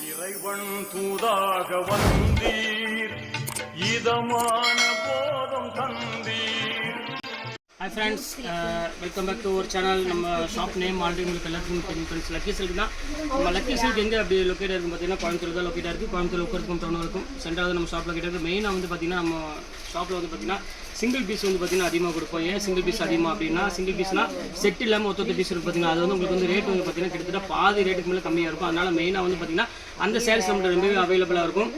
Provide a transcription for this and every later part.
இறைவன் தூதாக வந்தீர் இதமான போதம் தந்தீர். Hi friends, welcome back to ஒரு சேனல். நம்ம ஷாப் நேம் ஆல்ரெடி உங்களுக்கு எல்லாத்துக்கும் தெரியும் ஃப்ரெண்ட்ஸ். லக்கி சில்க் தான். நம்ம லக்கி சில்க் எங்கே அப்படி லொக்கேட் இருக்குது பார்த்தீங்கன்னா கோயம்புத்தூர் தான் லொக்கேட்டாக இருக்குது. கோயம்புத்தூர் இருக்கும் டவுன் இருக்கும் சென்டராக நம்ம ஷாப் லொக்கேட் இருக்குது. மெயினாக வந்து பார்த்திங்கன்னா நம்ம ஷாப்பில் வந்து பார்த்திங்கன்னா சிங்கிள் பீஸ் வந்து பார்த்திங்கன்னா அதிகமாக கொடுப்போம். ஏன் சிங்கிள் பீஸ் அதிகமாக அப்படின்னா, சிங்கிள் பீஸ்னால் செட் இல்லாமல் ஒத்த பீஸ் இருக்குது பார்த்திங்கன்னா, அது வந்து உங்களுக்கு வந்து ரேட் வந்து பார்த்திங்கன்னா கிட்டத்தட்ட பாதி ரேட்டுக்கு மேலே கம்மியாக இருக்கும். அதனால் மெயினாக வந்து பார்த்திங்கன்னா அந்த சேரீஸ் நம்மகிட்ட ரொம்பவே அவைலபிளாக இருக்கும்.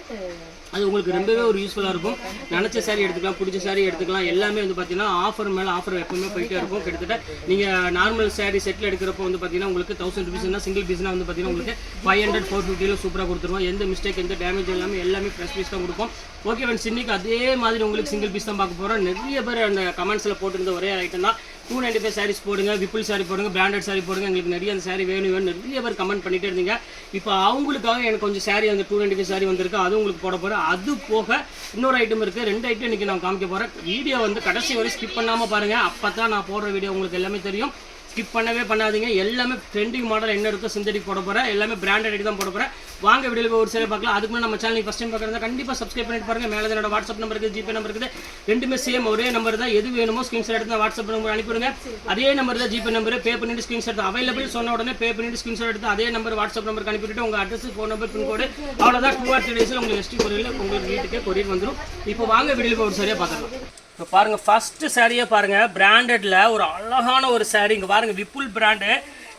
அது உங்களுக்கு ரொம்பவே ஒரு யூஸ்ஃபுல்லாக இருக்கும். நினச்ச சாரீ எடுத்துக்கலாம், பிடிச்ச சாரீ எடுத்துக்கலாம். எல்லாமே வந்து பார்த்தீங்கன்னா ஆஃபர் மேலே ஆஃபர் எப்பவுமே போயிட்டே இருக்கும். கிட்டத்தட்ட நீங்கள் நார்மல் சாரீ செட்டில் எடுக்கிறப்போ வந்து பார்த்தீங்கன்னா உங்களுக்கு 1000 ருபீஸ்னா சிங்கிள் பீஸ்னால் வந்து பார்த்தீங்கன்னா உங்களுக்கு 500 450 சூப்பராக கொடுத்துருவோம். எந்த மிஸ்டேக் எந்த டேமேஜ் எல்லாமே ஃப்ரெஷ் பீஸ் தான் கொடுப்போம். ஓகே ஃப்ரெண்ட்ஸ், இன்றைக்கி அதே மாதிரி உங்களுக்கு சிங்கிள் பீஸ் தான் பார்க்க போகிறோம். நிறைய பேர் அந்த கமெண்ட்ஸில் போட்டுருந்த ஒரே ஐட்டம் தான் 295 சாரீஸ் போடுங்க, விப்புல் சாரீ போடுங்க, பிராண்டட் சாரீ போடுங்க, எங்களுக்கு நிறைய அந்த சாரீ வேணும் நிறைய பேர் கமெண்ட் பண்ணிகிட்டே இருந்தீங்க. இப்போ அவங்களுக்காக எனக்கு கொஞ்சம் சாரீ அந்த 295 சாரீ வந்திருக்கு, அதுவும் உங்களுக்கு போட போகிறேன். அது போக இன்னொரு ஐட்டம் இருக்குது, 2 ஐட்டம் இன்றைக்கி நான் காமிக்க போகிறேன். வீடியோ வந்து கடைசி வரை ஸ்கிப் பண்ணாமல் பாருங்கள். அப்போ தான் நான் போடுற வீடியோ உங்களுக்கு எல்லாமே தெரியும். ஸ்கிப் பண்ணவே பண்ணாதீங்க. எல்லாமே ட்ரெண்டிங் மாடல் என்ன இருக்கோ சிந்தடிக் போட போகிறேன். எல்லாமே பிராண்டட் தான் போட போகிறேன். வாங்க வீடியோவில் ஒரு சில பார்க்கலாம். அதுக்கு முன்னாடி நம்ம சேனல் ஃபஸ்ட் டைம் பார்க்குறதா கண்டிப்பாக சப்ஸ்கிரைப் பண்ணிட்டு பாருங்கள். மேலே என்னோட வாட்ஸ்அப் நம்பர் இருக்குது, ஜிபே நம்பர் இருக்குது. ரெண்டுமே சேம் ஒரே நம்பர் தான். எது வேணுமோ ஸ்க்ரீன்ஷாட் எடுத்து வாட்ஸ்அப் நம்பர் அனுப்பிடுங்க. அதே நம்பர் தான் ஜிபே நம்பர். பே பண்ணிட்டு ஸ்க்ரீன்ஷாட் அவைலபிள் சொன்ன உடனே பே பண்ணிட்டு ஸ்க்ரீன்ஷாட் எடுத்து அதே நம்பர் வாட்ஸ்அப் நம்பருக்கு அனுப்பிட்டு உங்கள் அட்ரஸ், ஃபோன் நம்பர், பின்கோடு அவ்வளோதான். 2 or 3 டேஸில் உங்களுக்கு எஸ்டி கொரியரில் உங்களுக்கு வீட்டுக்கு கொரியர் வந்துடும். இப்போ வாங்க வீடியோவில் ஒரு சரியாக பார்க்கலாம். இப்போ பாருங்கள், ஃபஸ்ட்டு சாரியே பாருங்கள், பிராண்டடில் ஒரு அழகான ஒரு சாரீ. இங்கே பாருங்கள், விப்புல் பிராண்டு.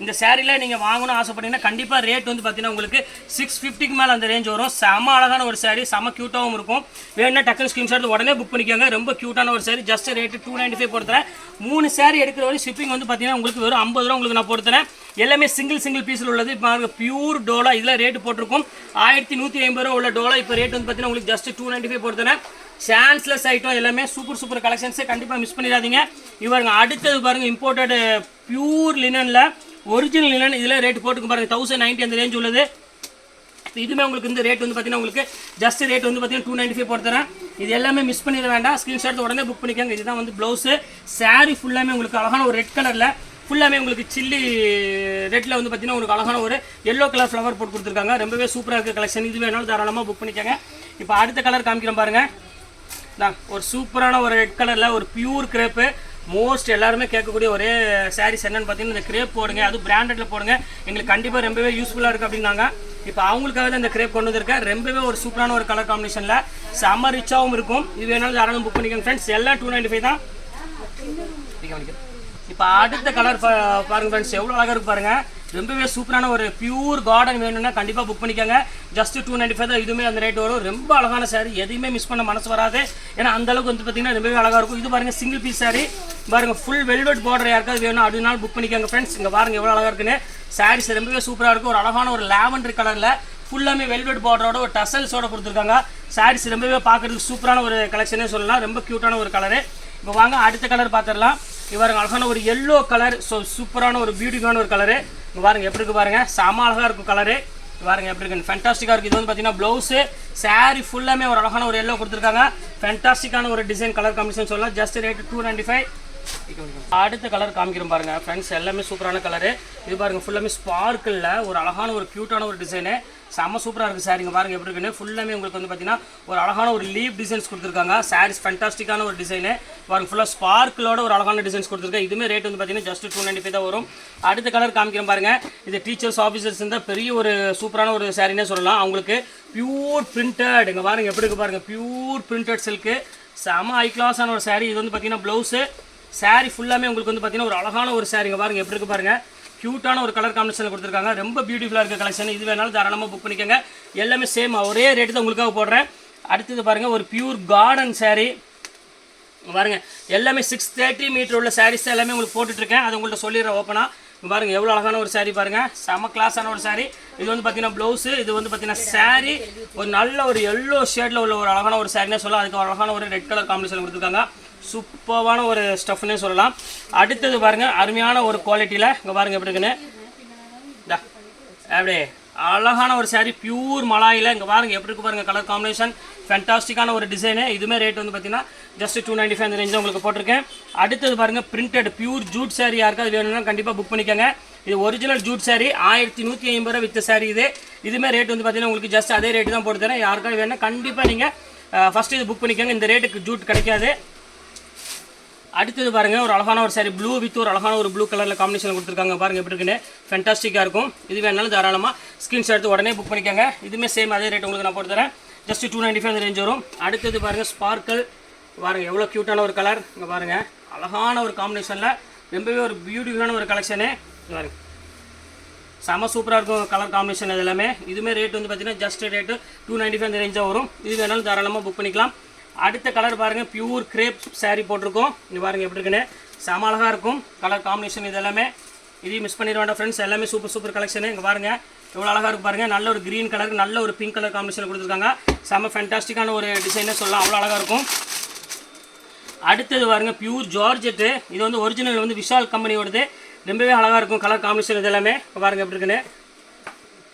இந்த சாரியில் நீங்கள் வாங்கணும்னு ஆசைப்பட்டீங்கன்னா கண்டிப்பாக ரேட் வந்து பார்த்தீங்கன்னா உங்களுக்கு 650க்கு மேலே அந்த ரேஞ்ச் வரும். செம அழகான ஒரு சாரீ, செம க்யூட்டாகவும் இருக்கும். வேணுன்னா டக்குனு ஸ்க்ரீன்ஷாட் உடனே புக் பண்ணிக்கோங்க. ரொம்ப க்யூட்டான ஒரு சாரீ. ஜஸ்ட் ரேட்டு 295 போடுறேன். 3 சாரீ எடுக்கிற வரை ஷிப்பிங் வந்து பார்த்தீங்கன்னா உங்களுக்கு வெறும் 50 ரூபா உங்களுக்கு நான் போடுறேன். எல்லாமே சிங்கிள் பீஸில் உள்ளது. இப்போ பியூர் டோலா இதில் ரேட்டு போட்டிருக்கும் 1150 ரூபா உள்ள டோலா. இப்போ ரேட் வந்து பார்த்தீங்கன்னா உங்களுக்கு ஜஸ்ட் 295 போடுறேன். சான்ஸ்லெஸ் ஐட்டம் எல்லாமே சூப்பர் கலெக்ஷன்ஸே கண்டிப்பாக மிஸ் பண்ணிடாதீங்க. இவருங்க அடுத்தது பாருங்கள், இம்போர்ட்டட் பியூர் லினனில் ஒரிஜினல் லினன். இதில் ரேட் போட்டுக்கு பாருங்கள் 1090 அந்த ரேஞ்ச் உள்ளது. இதுவுமே உங்களுக்கு இந்த ரேட் வந்து பார்த்தீங்கன்னா உங்களுக்கு ஜஸ்ட் ரேட் வந்து பார்த்தீங்கன்னா 295 போட்டுறேன். இது எல்லாமே மிஸ் பண்ணிட வேண்டாம். ஸ்க்ரீன்ஷாட் உடனே புக் பண்ணிக்கோங்க. இதுதான் வந்து ப்ளவுஸு. சாரீ ஃபுல்லாமே உங்களுக்கு அழகான ஒரு ரெட் கலரில், ஃபுல்லாமே உங்களுக்கு சில்லி ரெட்டில் வந்து பார்த்தீங்கன்னா உங்களுக்கு அழகான ஒரு எல்லோ கலர் ஃப்ளவர் போட்டு கொடுத்துருக்காங்க. ரொம்பவே சூப்பராக இருக்குது கலெக்ஷன். இது வேணாலும் தாராளமாக புக் பண்ணிக்கோங்க. இப்போ அடுத்த கலர் காமிக்கிறேன் பாருங்கள். தான் ஒரு சூப்பரான ஒரு ரெட் கலரில் ஒரு பியூர் கிரேப்பு. மோஸ்ட் எல்லாருமே கேட்கக்கூடிய ஒரே சாரீஸ் என்னென்னு பார்த்தீங்கன்னா இந்த கிரேப் போடுங்க, அது பிராண்டடில் போடுங்க, எங்களுக்கு கண்டிப்பாக ரொம்பவே யூஸ்ஃபுல்லாக இருக்குது அப்படின்னாங்க. இப்போ அவங்களுக்காக தான் இந்த கிரேப் கொண்டு வந்திருக்கேன். ரொம்பவே ஒரு சூப்பரான ஒரு கலர் காம்பினேஷனில் செம்ம ரிச்சாகவும் இருக்கும். இது வேணாலும் யாராலும் புக் பண்ணிக்கோங்க ஃப்ரெண்ட்ஸ். எல்லாம் 295 தான். இப்போ அடுத்த கலர் பாருங்கள் ஃப்ரெண்ட்ஸ், எவ்வளோ அழகாக இருக்குது பாருங்கள். ரொம்பவே சூப்பரான ஒரு பியூர் கார்டன் வேணும்னா கண்டிப்பாக புக் பண்ணிக்கோங்க. ஜஸ்ட் 295 தான் இதுவுமே அந்த ரேட் வரும். ரொம்ப அழகான சாரீ, எதையுமே மிஸ் பண்ண மனசு வராது. ஏன்னா அந்தளவுக்கு வந்து பார்த்தீங்கன்னா ரொம்பவே அழகாக இருக்கும். இது பாருங்கள் சிங்கிள் பீஸ் சாரீ பாருங்கள், ஃபுல் வெல்வெட் பார்டர் யாருக்காவது வேணும் அப்படின்னாலும் புக் பண்ணிக்கோங்க ஃப்ரெண்ட்ஸ். இங்கே பாருங்கள் எவ்வளோ அழகாக இருக்குன்னு. சாரீஸ் ரொம்பவே சூப்பராக இருக்கும். ஒரு அழகான ஒரு லாவெண்டர் கலரில் ஃபுல்லாமே வெல்வெட் பார்டரோட ஒரு டசல்ஸோட கொடுத்துருக்காங்க. சாரீஸ் ரொம்பவே பார்க்குறதுக்கு சூப்பரான ஒரு கலெக்ஷனே சொல்லலாம். ரொம்ப க்யூட்டான ஒரு கலரு. இப்போ வாங்க அடுத்த கலர் பார்த்துடலாம். இவருங்க அழகான ஒரு எல்லோ கலர். ஸோ சூப்பரான ஒரு பியூட்டிஃபுல்லான ஒரு கலரு. இங்கே பாருங்கள் எப்படி இருக்குது பாருங்கள், செம அழகாக இருக்கும் கலரு. பாருங்கள் எப்படி இருக்குது, ஃபேண்டாஸ்டிக்காக இருக்குது. இது வந்து பார்த்தீங்கன்னா ப்ளவுஸு சாரீ ஃபுல்லாமே ஒரு அழகான ஒரு எல்லோ கொடுத்துருக்காங்க. ஃபேண்டாஸ்டிக்கான ஒரு டிசைன் கலர் காம்பினேஷன் சொல்லலாம். Just rate 295. அடுத்த கலர் காமிக்கிறோம் பாருங்கள் ஃப்ரெண்ட்ஸ், எல்லாமே சூப்பரான கலரு. இது பாருங்கள் ஃபுல்லாமே ஸ்பார்க்கில் ஒரு அழகான ஒரு க்யூட்டான ஒரு டிசைனு. செம்ம சூப்பராக இருக்குது சாரிங்க. பாருங்கள் எப்படி இருக்குன்னு. ஃபுல்லாமே உங்களுக்கு வந்து பார்த்தீங்கன்னா ஒரு அழகான ஒரு லீவ் டிசைன்ஸ் கொடுத்துருக்காங்க. சாரீஸ் ஃபேண்டாஸ்டிக்கான ஒரு டிசைனு. பாருங்கள் ஃபுல்லாக ஸ்பார்க்கிலோட ஒரு அழகான டிசைன்ஸ் கொடுத்துருக்காங்க. இதுவுமே ரேட் வந்து பார்த்தீங்கன்னா ஜஸ்ட் 295 தான் வரும். அடுத்த கலர் காமிக்கிறோம் பாருங்கள். இது டீச்சர்ஸ் ஆஃபீஸர்ஸ் இருந்தால் பெரிய ஒரு சூப்பரான ஒரு சாரினே சொல்லலாம். அவங்களுக்கு பியூர் பிரிண்டட். இங்கே பாருங்கள் எப்படி இருக்குது பாருங்கள், பியூர் பிரிண்டட் சில்க்கு. செம்ம ஹை கிளாஸான ஒரு சாரீ. இது வந்து பார்த்தீங்கன்னா ப்ளவுஸு சாரீ ஃபுல்லாமே உங்களுக்கு வந்து பார்த்தீங்கன்னா ஒரு அழகான ஒரு சாரீங்க. பாருங்கள் எப்படி இருக்குது பாருங்கள், க்யூட்டான ஒரு கலர் காம்பினேஷனில் கொடுத்துருக்காங்க. ரொம்ப பியூட்டிஃபுல்லாக இருக்க கலெக்ஷன். இது வேணாலும் தாராளமாக புக் பண்ணிக்கோங்க. எல்லாமே சேம் ஒரே ரேட்டு தான் உங்களுக்காக போடுறேன். அடுத்தது பாருங்கள், ஒரு பியூர் கார்டன் சாரீ. பாருங்கள் எல்லாமே 630 மீட்டர் உள்ள சாரீஸ் எல்லாமே உங்களுக்கு போட்டுட்ருக்கேன். அது உங்கள்கிட்ட சொல்லிடுறேன் ஓப்பனாக. பாருங்கள் எவ்வளோ அழகான ஒரு சாரீ பாருங்கள், செம கிளாஸான ஒரு சாரீ. இது வந்து பார்த்தீங்கன்னா ப்ளவுஸு. இது வந்து பார்த்தீங்கன்னா சாரீ ஒரு நல்ல ஒரு எல்லோ ஷேடில் உள்ள ஒரு அழகான ஒரு சாரீனே சொல்லலாம். அதுக்கு அழகான ஒரு ரெட் கலர் காம்பினேஷன் கொடுத்துருக்காங்க. சூப்பரான ஒரு ஸ்டஃப்னே சொல்லலாம். அடுத்தது பாருங்கள் அருமையான ஒரு குவாலிட்டியில். இங்கே பாருங்கள் எப்படி இருக்குன்னு. அப்படியே அழகான ஒரு சாரீ பியூர் மலாயில். இங்கே பாருங்கள் எப்படி இருக்கு பாருங்கள் கலர் காம்பினேஷன். ஃபேண்டாஸ்டிக்கான ஒரு டிசைனு. இதுவுமே ரேட் வந்து பார்த்தீங்கன்னா ஜஸ்ட் 295 அந்த ரேஞ்சில் உங்களுக்கு போட்டிருக்கேன். அடுத்தது பாருங்கள் பிரிண்டட் பியூர் ஜூட் சாரீ. யாருக்காவது வேணும்னா கண்டிப்பாக புக் பண்ணிக்கோங்க. இது ஒரிஜினல் ஜூட் சாரி 1150 ரூபா வித்த சாரி இதுமே ரேட் வந்து பார்த்தீங்கன்னா உங்களுக்கு ஜஸ்ட் அதே ரேட்டு தான் போட்டு தரேன். யாருக்காவது வேணா கண்டிப்பாக நீங்கள் ஃபஸ்ட்டு இது புக் பண்ணிக்கோங்க. இந்த ரேட்டுக்கு ஜூட் கிடைக்காது. அடுத்தது பாருங்கள் ஒரு அழகான ஒரு சாரி ப்ளூ வித் ஒரு அழகான ஒரு ப்ளூ கலரில் காம்பினேஷன் கொடுத்துருக்காங்க. பாருங்கள் எப்படி இருக்குன்னு ஃபென்டாஸ்டிக்காக இருக்கும். இது வேணாலும் தாராளமாக ஸ்க்ரீன்ஷாட் எடுத்து உடனே புக் பண்ணிக்கோங்க. இதுவுமே சேம் அதே ரேட் உங்களுக்கு நான் போட்டு தரேன். ஜஸ்ட் 295 அந்த ரேஞ்ச் வரும். அடுத்தது பாருங்கள் ஸ்பார்க்கல். பாருங்கள் எவ்வளோ க்யூட்டான ஒரு கலர். இங்கே பாருங்கள் அழகான ஒரு காம்பினேஷனில் ரொம்பவே ஒரு பியூட்டிஃபுல்லான ஒரு கலெக்ஷனு. பாருங்கள் செம சூப்பராக இருக்கும் கலர் காம்பினேஷன் இது எல்லாமே. இதுவுமே ரேட் வந்து பார்த்தீங்கன்னா ஜஸ்ட் ரேட்டு 295 அந்த ரேஞ்சாக வரும். இது வேணாலும் தாராளமாக புக் பண்ணிக்கலாம். அடுத்த கலர் பாருங்கள் பியூர் கிரேப் சாரீ போட்டிருக்கோம். இங்கே பாருங்கள் எப்படி இருக்குன்னு செம அழகாக இருக்கும் கலர் காம்பினேஷன் இது எல்லாமே. இதையும் மிஸ் பண்ணிட வேண்டாம் ஃப்ரெண்ட்ஸ். எல்லாமே சூப்பர் கலெக்ஷனு. இங்கே பாருங்கள் எவ்வளோ அழகாக இருக்கும் பாருங்கள். நல்ல ஒரு க்ரீன் கலருக்கு நல்ல ஒரு பிங்க் கலர் காம்பினேஷன் கொடுத்துருக்காங்க. செம ஃபேண்டாஸ்டிக்கான ஒரு டிசைனே சொல்லலாம். அவ்வளோ அழகாக இருக்கும். அடுத்தது பாருங்கள் பியூர் ஜார்ஜெட்டு. இது வந்து ஒரிஜினல் வந்து விஷால் கம்பெனியோடது. ரொம்பவே அழகாக இருக்கும் கலர் காம்பினேஷன் இது எல்லாமே. இப்போ பாருங்கள் எப்படி இருக்குன்னு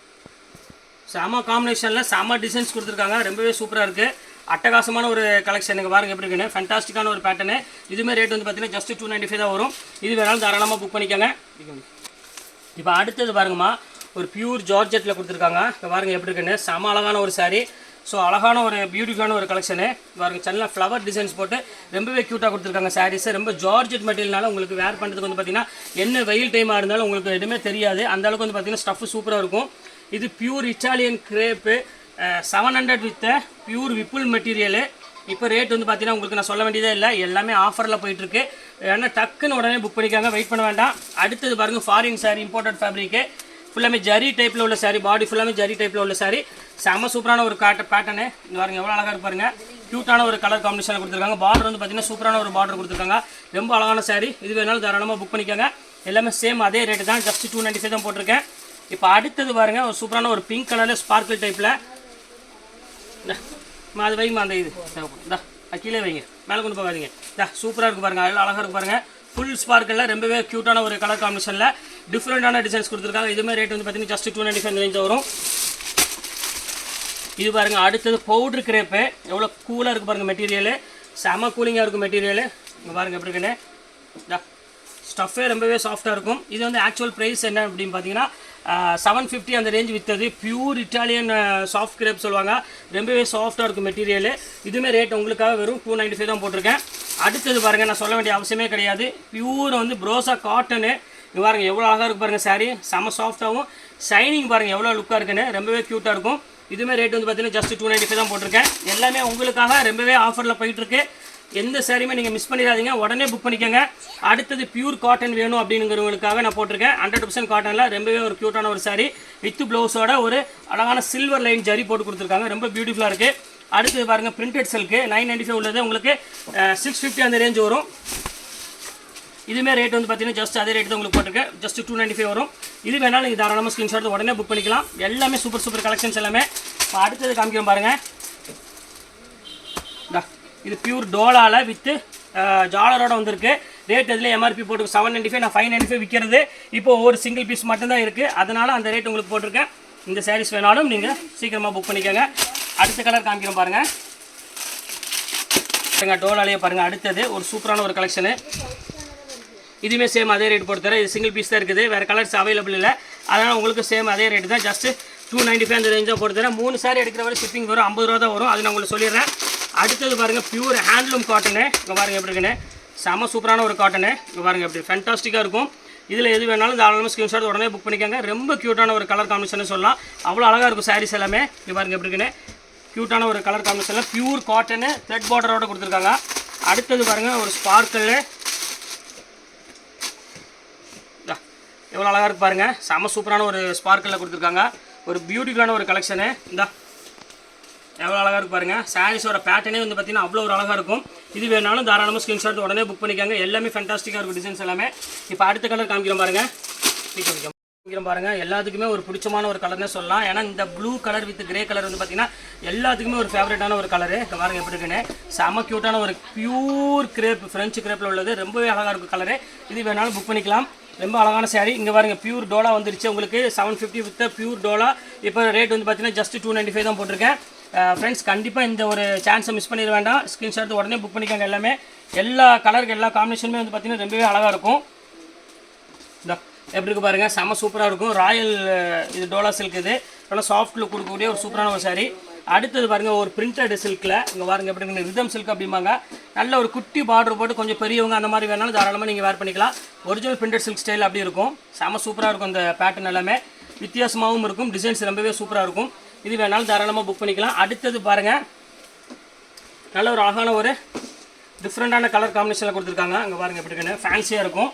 செம காம்பினேஷனில் செம டிசைன்ஸ் கொடுத்துருக்காங்க. ரொம்பவே சூப்பராக இருக்குது. அட்டகாசமான ஒரு கலெக்ஷன். இங்கே பாருங்கள் எப்படி இருக்குன்னு ஃபேண்டாஸ்டிக்கான ஒரு பேட்டர்னு. இதுவுமே ரேட் வந்து பார்த்தீங்கன்னா ஜஸ்ட் 295 தான் வரும். இது வேணாலும் தாராளமாக புக் பண்ணிக்கோங்க. இப்போ அடுத்தது பாருங்கம்மா ஒரு பியூர் ஜார்ஜெட்டில் கொடுத்துருக்காங்க. இப்போ பாருங்கள் எப்படி இருக்குன்னு செம அழகான ஒரு சாரீ. ஸோ அழகான ஒரு பியூட்டிஃபுல்லான ஒரு கலெக்ஷனு. பாருங்கள் சென்னில் ஃப்ளவர் டிசைன்ஸ் போட்டு ரொம்பவே க்யூட்டாக கொடுத்துருக்காங்க சாரீஸை. ரொம்ப ஜார்ஜெட் மெட்டீரியல்னால உங்களுக்கு வேர் பண்ணுறதுக்கு வந்து பார்த்தீங்கன்னா என்ன வெயில் டைமாக இருந்தாலும் உங்களுக்கு எதுவுமே தெரியாது. அந்த அளவுக்கு வந்து பார்த்தீங்கன்னா ஸ்டஃப் சூப்பராக இருக்கும். இது pure Italian crepe 700 with pure Vipul material. இப்போ ரேட் வந்து பார்த்தீங்கன்னா உங்களுக்கு நான் சொல்ல வேண்டியதே இல்லை. எல்லாமே ஆஃபரில் போயிட்டுருக்கு. ஏன்னா டக்குன்னு உடனே புக் பண்ணிக்காங்க. வெயிட் பண்ண வேண்டாம். அடுத்தது பாருங்கள் ஃபாரின் சாரீ இம்போர்ட்டட் ஃபேப்ரிக்கு. ஃபுல்லாமே ஜரி டைப்பில் உள்ள சாரீ. பாடி ஃபுல்லாமே ஜரி டைப்பில் உள்ள சாரீ. செம சூப்பரான ஒரு பேட்டர்னு. இங்கே பாருங்கள் எவ்வளோ அழகாக இருப்பாருங்க. க்யூட்டான ஒரு கலர் காம்பினேஷனில் கொடுத்துருக்காங்க. பார்டர் வந்து பார்த்தீங்கன்னா சூப்பரான ஒரு பார்டர் கொடுத்துருக்காங்க. ரொம்ப அழகான சாரீ. இது வேணாலும் தாராளமாக புக் பண்ணிக்கோங்க. எல்லாமே சேம் அதே ரேட்டு தான். ஜஸ்ட் 295 தான் போட்டிருக்கேன். இப்போ அடுத்தது பாருங்கள் ஒரு சூப்பரான ஒரு பிங்க் கலரில் ஸ்பார்க்கிள் டைப்பில். அது வைங்கம்மா அந்த இது கீழே வைங்க, மேலே கொண்டு போகாதீங்க. சூப்பராக இருக்குது பாருங்கள். அதில் அழகாக இருக்கு பாருங்கள். ஃபுல் ஸ்பார்க்கில் ரொம்பவே க்யூட்டான ஒரு கலர் காம்பினேஷனில் டிஃப்ரெண்டான டிசைன்ஸ் கொடுத்துருக்காங்க. இதுவுமே ரேட் வந்து பார்த்தீங்கன்னா ஜஸ்ட் 295 ரேஞ்ச் வரும். இது பாருங்கள் அடுத்தது பவுட்ரு கிரேப்பு. எவ்வளோ கூலாக இருக்குது பாருங்கள் மெட்டீரியலு. செம கூலிங்காக இருக்கும் மெட்டீரியலு. இங்கே பாருங்கள் எப்படி இருக்குன்னு ஸ்டஃபே ரொம்பவே சாஃப்டாக இருக்கும். இது வந்து ஆக்சுவல் ப்ரைஸ் என்ன அப்படின்னு பார்த்தீங்கன்னா 750 அந்த ரேஞ்ச் விற்றது. பியூர் இட்டாலியன் சாஃப்ட் கிரேப் சொல்லுவாங்க. ரொம்பவே சாஃப்டாக இருக்கும் மெட்டீரியல். இதுவுமே ரேட் உங்களுக்காக வெறும் 295 தான் போட்டிருக்கேன். அடுத்தது பாருங்கள் நான் சொல்ல வேண்டிய அவசியமே கிடையாது. பியூர் வந்து ப்ரோசா காட்டனு. இங்கே பாருங்கள் எவ்வளோ அழகாக இருக்குது பாருங்கள் சாரீ. செம சாஃப்டாகவும் ஷைனிங் பாருங்கள் எவ்வளோ லுக்காக இருக்குன்னு. ரொம்பவே க்யூட்டாக இருக்கும். இதுவுமே ரேட் வந்து பார்த்தீங்கன்னா ஜஸ்ட் 295 தான் போட்டிருக்கேன். எல்லாமே உங்களுக்காக ரொம்பவே ஆஃபரில் போயிட்டுருக்கு. எந்த சாரியுமே நீங்கள் மிஸ் பண்ணிடாதீங்க. உடனே புக் பண்ணிக்கோங்க. அடுத்தது பியூர் காட்டன் வேணும் அப்படிங்கிறவங்களுக்காக நான் போட்டிருக்கேன். 100% காட்டனில் ரொம்பவே ஒரு க்யூட்டான ஒரு சாரீ வித் ப்ளவுஸோட ஒரு அழகான சில்வர் லைன் ஜரி போட்டு கொடுத்துருக்காங்க. ரொம்ப பியூட்டிஃபுல்லாக இருக்குது. அடுத்தது பாருங்கள் பிரிண்டட் சில்க்கு 995 உள்ளது உங்களுக்கு 650 அந்த ரேஞ்ச் வரும். இதுவுமே ரேட் வந்து பார்த்தீங்கன்னா ஜஸ்ட் அதே ரேட் தான் உங்களுக்கு போட்டிருக்கேன். ஜஸ்ட் 295 வரும். இது வேணாலும் நீங்கள் தாராளமாக ஸ்க்ரீன்ஷாட் உடனே புக் பண்ணிக்கலாம். எல்லாமே சூப்பர் கலெக்ஷன்ஸ் எல்லாமே. இப்போ அடுத்தது காமிக்கிறோம் பாருங்கள். இது பியூர் டோலாவில் வித்து ஜாலரோட வந்திருக்கு. ரேட் இதில் எம்ஆர்பி போட்டு 795 நான் 595 விற்கிறது. இப்போ ஒரு சிங்கிள் பீஸ் மட்டும்தான் இருக்குது. அதனால் அந்த ரேட் உங்களுக்கு போட்டிருக்கேன். இந்த சாரீஸ் வேணாலும் நீங்கள் சீக்கிரமாக புக் பண்ணிக்கோங்க. அடுத்த கலர் காமிக்கிறோம் பாருங்கள். டோலாலேயே பாருங்கள். அடுத்தது ஒரு சூப்பரான ஒரு கலெக்ஷனு. இதுவுமே சேம் அதே ரேட் போட்டு தரேன். இது சிங்கிள் பீஸ் தான் இருக்குது. வேறு கலர்ஸ் அவைலபிள் இல்லை. அதனால் உங்களுக்கு சேம் அதே ரேட்டு தான். ஜஸ்ட்டு 295 அந்த ரேஞ்சாக போட்டு தரேன். 3 சாரி எடுக்கிற வரை ஷிப்பிங் வரும். 50 ரூபா தான் வரும். அது நான் உங்களுக்கு சொல்லிடுறேன். அடுத்தது பாருங்கள் பியூர் ஹேண்ட்லூம் காட்டனு. இங்கே பாருங்கள் எப்படி இருக்குன்னு செம சூப்பரான ஒரு காட்டனு. இங்கே பாருங்கள் எப்படி ஃபேண்டாஸ்டிக்காக இருக்கும். இதில் எது வேணாலும் தாராளமாக ஸ்க்ரீன்ஷாட் உடனே புக் பண்ணிக்கோங்க. ரொம்ப க்யூட்டான ஒரு கலர் காம்பினேஷன் சொல்லலாம். அவ்வளோ அழகாக இருக்கும் சாரீஸ் எல்லாமே. இங்கே பாருங்கள் எப்படி இருக்குன்னு க்யூட்டான ஒரு கலர் காம்பினேஷனில் பியூர் காட்டனு த்ரெட் பார்டரோட கொடுத்துருக்காங்க. அடுத்தது பாருங்கள் ஒரு ஸ்பார்க்கிள். எவ்வளோ அழகாக இருக்குது பாருங்கள். செம சூப்பரான ஒரு ஸ்பார்க்கிளில் கொடுத்துருக்காங்க. ஒரு பியூட்டிஃபுல்லான ஒரு கலெக்ஷனு. எவ்வளோ அழகாக இருக்குது பாருங்கள். சாரீஸோட பேட்டர்னே வந்து பார்த்தீங்கன்னா அவ்வளோ ஒரு அழகாக இருக்கும். இது வேணாலும் தாராளமாக ஸ்க்ரீன்ஷாட் உடனே புக் பண்ணிக்காங்க. எல்லாமே ஃபேண்டாஸ்டிக்காக இருக்கும் டிசைன்ஸ் எல்லாமே. இப்போ அடுத்த கலர் காமிக்கிறோம் பாருங்கள். காமிக்கிறோம் பாருங்கள். எல்லாத்துக்குமே ஒரு பிடிச்சமான ஒரு கலர்னே சொல்லலாம். ஏன்னா இந்த blue colour with grey colour வந்து பார்த்தீங்கன்னா எல்லாத்துக்குமே ஒரு ஃபேவரட்டான ஒரு கலரு. இப்போ பாருங்கள் எப்படி இருக்குன்னு செம க்யூட்டான ஒரு பியூர் கிரேப் ஃப்ரெஞ்சு கிரேப்பில் உள்ளது. ரொம்பவே அழகாக இருக்கும் கலரு. இது வேணாலும் புக் பண்ணிக்கலாம். ரொம்ப அழகான சாரீ. இங்கே பாருங்கள் பியூர் டோலா வந்துருச்சு உங்களுக்கு 750 வித் பியூர் டோலா. இப்போ ரேட் வந்து பார்த்தீங்கன்னா ஜஸ்ட் 295 தான் போட்டிருக்கேன். ஃப்ரெண்ட்ஸ் கண்டிப்பாக இந்த ஒரு சான்ஸை மிஸ் பண்ணிட வேண்டாம். ஸ்க்ரீன்ஷாட் உடனே புக் பண்ணிக்கோங்க. எல்லாமே எல்லா கலருக்கு எல்லா காம்பினேஷனுமே வந்து பார்த்தீங்கன்னா ரொம்பவே அழகாக இருக்கும். இந்த எப்படி இருக்குது பாருங்கள், செம்ம சூப்பராக இருக்கும். ராயல் இது டோலா சில்க், இது நல்லா சாஃப்ட் லுக் கொடுக்கக்கூடிய ஒரு சூப்பரான ஒரு சாரீ. அடுத்தது பாருங்கள், ஒரு பிரிண்டட் சில்கில் இங்கே பாருங்கள் எப்படி இருக்குது, ரிதம் சில்க் அப்படிம்பாங்க. நல்ல ஒரு குட்டி பார்டர் போட்டு கொஞ்சம் பெரியவங்க அந்த மாதிரி வேணாலும் தாராளமாக நீங்கள் வேர் பண்ணிக்கலாம். ஒரிஜினல் பிரிண்டட் சில்க் ஸ்டைல் அப்படி இருக்கும். செம்ம சூப்பராக இருக்கும். இந்த பேட்டர்ன் எல்லாமே வித்தியாசமாகவும் இருக்கும், டிசைன்ஸ் ரொம்பவே சூப்பராக இருக்கும். இது வேணாலும் தாராளமாக புக் பண்ணிக்கலாம். அடுத்தது பாருங்கள், நல்ல ஒரு அழகான ஒரு டிஃப்ரெண்ட்டான கலர் காம்பினேஷனில் கொடுத்துருக்காங்க. அங்கே பாருங்கள் எப்படி இருக்குன்னு, ஃபேன்சியாக இருக்கும்.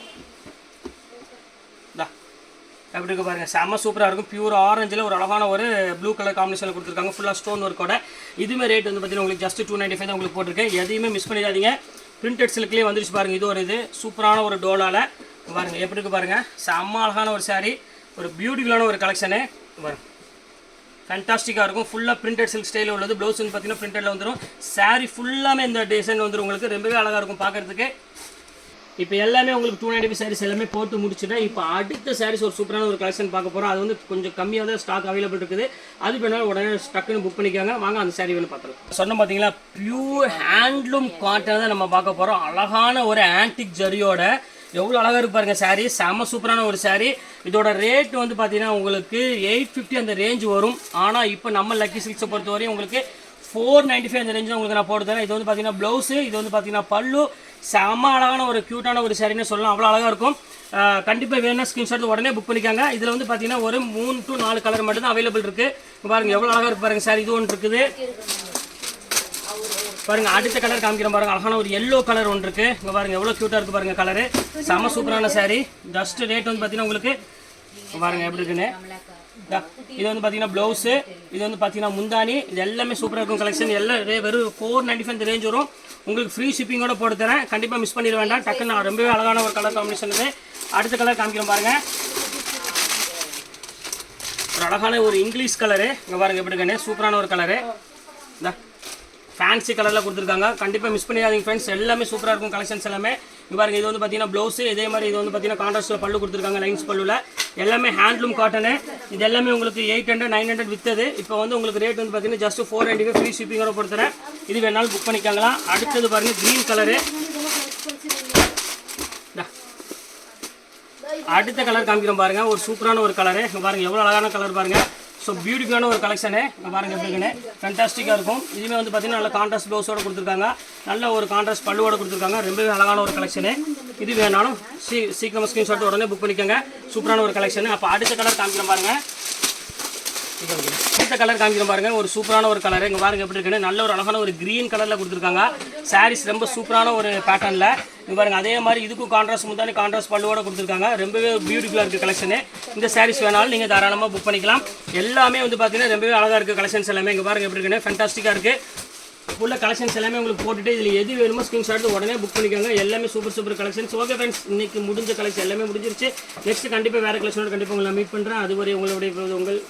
எப்படி இருக்குது பாருங்கள், செம்ம சூப்பராக இருக்கும். பியூர் ஆரஞ்சில் ஒரு அழகான ஒரு ப்ளூ கலர் காம்பினேஷனில் கொடுத்துருக்காங்க. ஃபுல்லாக ஸ்டோன் ஒர்க்கோட. இதுவுமே ரேட் வந்து பார்த்தீங்கன்னா உங்களுக்கு ஜஸ்ட் 295 தான் உங்களுக்கு போட்டிருக்கேன். எதையுமே மிஸ் பண்ணிடாதீங்க. பிரிண்டட் சில்க்லேயே வந்துருச்சு பாருங்கள். இது ஒரு இது சூப்பரான ஒரு டோலாவில் பாருங்கள் எப்படி இருக்குது பாருங்கள், செம்ம அழகான ஒரு சாரீ, ஒரு பியூட்டிஃபுல்லான ஒரு கலெக்ஷனு பாருங்கள். ஃபேண்டாஸ்டிக்காக இருக்கும். ஃபுல்லாக பிரிண்டட் சில்க் ஸ்டைலில் உள்ளது. ப்ளவுஸ் வந்து பார்த்தீங்கன்னா பிரிண்டடில் வந்துடும். சாரீ ஃபுல்லாமே இந்த டிசைன் வந்துடும் உங்களுக்கு. ரொம்பவே அழகாக இருக்கும் பார்க்குறதுக்கு. இப்போ எல்லாமே உங்களுக்கு 295 சாரீஸ் எல்லாமே போட்டு முடிச்சுட்டேன். இப்போ அடுத்த சாரீஸ் ஒரு சூப்பரான ஒரு கலெக்ஷன் பார்க்க போகிறோம். அது வந்து கொஞ்சம் கம்மியாக தான் ஸ்டாக் அவைலபிள் இருக்குது. அது வேணாலும் உடனே ஸ்டக்குன்னு புக் பண்ணிக்காங்க. வாங்க அந்த சாரீ வேணும் பார்த்துக்கலாம். சொன்ன பார்த்தீங்களா, பியூர் ஹேண்ட்லூம் காட்டன் தான் நம்ம பார்க்க போகிறோம். அழகான ஒரு ஆன்டிக் ஜரியோட எவ்வளோ அழகாக இருக்கு பாருங்கள் சாரீ. செம்ம சூப்பரான ஒரு சாரீ. இதோட ரேட் வந்து பார்த்தீங்கன்னா உங்களுக்கு 850 அந்த ரேஞ்ச் வரும். ஆனால் இப்போ நம்ம லக்கி சில்க்ஸை பொறுத்தவரையும் உங்களுக்கு 495 அந்த ரேஞ்சில் உங்களுக்கு நான் போட்டு தரேன். இது வந்து பார்த்தீங்கன்னா ப்ளவுஸு, இது வந்து பார்த்தீங்கன்னா பல்லு. செம்ம அழகான ஒரு க்யூட்டான ஒரு சாரீன்னு சொல்லலாம். அவ்வளோ அழகாக இருக்கும். கண்டிப்பாக வேணும்னா ஸ்க்ரீன்ஷாட் உடனே புக் பண்ணிக்காங்க. இதில் வந்து பார்த்தீங்கன்னா ஒரு 3 to 4 கலர் மட்டும் தான் அவைலபிள் இருக்குது. பாருங்கள் எவ்வளோ அழகாக இருக்கு பாருங்கள் சார். இது ஒன்று இருக்குது பாருங்கள். அடுத்த கலர் காமிக்கிறேன் பாருங்கள். அழகான ஒரு எல்லோ கலர் ஒன்று இருக்குது. இங்கே பாருங்கள் எவ்வளோ க்யூட்டாக இருக்குது பாருங்கள் கலரு. செம்ம சூப்பரான சாரீ. ஜஸ்ட் ரேட் வந்து பார்த்தீங்கன்னா உங்களுக்கு பாருங்கள் எப்படி இருக்குன்னு. இது வந்து பார்த்தீங்கன்னா ப்ளவுஸு, இது வந்து பார்த்தீங்கன்னா முந்தானி. இது எல்லாமே சூப்பராக இருக்கும் கலெக்ஷன். எல்லாம் வெறும் 495 ரேஞ்ச் வரும். உங்களுக்கு ஃப்ரீ ஷிப்பிங்கோட போட்டு தரேன். கண்டிப்பாக மிஸ் பண்ணிட வேண்டாம். டக்குன்னு நான் ரொம்பவே அழகான ஒரு கலர் காம்பினேஷன் இது. அடுத்த கலர் காமிக்கிறேன் பாருங்கள். ஒரு அழகான ஒரு இங்கிலீஷ் கலரு. இங்கே பாருங்கள் எப்படி இருக்குன்னு, சூப்பரான ஒரு கலரு. இந்த ஃபேன்சி கலரில் கொடுத்துருக்காங்க. கண்டிப்பாக மிஸ் பண்ணிடாதீங்க ஃப்ரெண்ட்ஸ். எல்லாமே சூப்பராக இருக்கும் கலெக்ஷன்ஸ் எல்லாமே. இங்கே பாருங்கள், இது வந்து பார்த்தீங்கன்னா ப்ளவுஸு. இதே மாதிரி இது வந்து பார்த்தீங்கன்னா கான்ட்ராஸ்ட்டில் பல்லு கொடுத்துருக்காங்க, லைன்ஸ் பல்லுவில். எல்லாமே ஹேண்ட்லூம் காட்டனு. இது எல்லாமே உங்களுக்கு 800 900 விற்றது. இப்போ வந்து உங்களுக்கு ரேட் வந்து பார்த்தீங்கன்னா ஜஸ்ட் 495 ஃப்ரீ ஷிப்பிங்கோட கொடுத்துறேன். இது வேணாலும் புக் பண்ணிக்காங்களாம். அடுத்தது பாருங்கள் க்ரீன் கலரு. அடுத்த கலர் காமிக்கிறோம் பாருங்கள், ஒரு சூப்பரான ஒரு கலரு. இங்கே பாருங்கள் எவ்வளோ அழகான கலர் பாருங்கள். ஸோ பியூட்டிஃபுல்லான ஒரு கலெக்ஷனு. இங்கே பாருங்கள் எப்படி இருக்குன்னு, ஃபேண்டாஸ்டிக்காக இருக்கும். இதுவுமே வந்து பார்த்தீங்கன்னா நல்ல கான்ட்ராஸ்ட் ப்ளவுஸோடு கொடுத்துருக்காங்க. நல்ல ஒரு கான்ட்ராஸ்ட் பல்லுவோட கொடுத்துருக்காங்க. ரொம்பவே அழகான ஒரு கலெக்ஷனு. இது வேணாலும் சீக்கிரமாக ஸ்க்ரீன்ஷாட் உடனே புக் பண்ணிக்கோங்க. சூப்பரான ஒரு கலெக்ஷனு. அப்போ அடுத்த கலர் காமிக்கிறோம் பாருங்கள். அடுத்த கலர் காமிக்கிறோம் பாருங்கள், ஒரு சூப்பரான ஒரு கலர். இங்கே பாருங்கள் எப்படி இருக்குன்னு, நல்ல ஒரு அழகான ஒரு க்ரீன் கலரில் கொடுத்துருக்காங்க. சாரீஸ் ரொம்ப சூப்பரான ஒரு பேட்டர்னில். இங்கே பாருங்கள் அதே மாதிரி இதுக்கும் கான்ட்ராஸ்ட் முந்தானி கான்ட்ராஸ்ட் பல்லுவோட கொடுத்துருக்காங்க. ரொம்பவே பியூட்டிஃபுல்லாக இருக்குது கலெக்ஷனு. இந்த சாரீஸ் வேணாலும் நீங்கள் தாராளமாக புக் பண்ணிக்கலாம். எல்லாமே வந்து பார்த்தீங்கன்னா ரொம்பவே அழகாக இருக்குது கலெக்ஷன்ஸ் எல்லாமே. இங்கே பாருங்கள் எப்படி இருக்குன்னு, ஃபேண்டாஸ்டிக்காக இருக்குது. உள்ள கலெக்ஷன்ஸ் எல்லாமே உங்களுக்கு போட்டுட்டு இதில் எது வேணுமோ ஸ்க்ரீன்ஷாட் உடனே புக் பண்ணிக்கோங்க. எல்லாமே சூப்பர் கலெக்ஷன்ஸ். ஓகே ஃப்ரெண்ட்ஸ், இன்னைக்கு முடிஞ்ச கலெக்ஷன் எல்லாமே முடிஞ்சிருச்சு. நெக்ஸ்ட் கண்டிப்பாக வேறு கலெக்ஷனோட கண்டிப்பாக உங்களை மீட் பண்ணுறேன். அதுவரை உங்களுடைய உங்கள்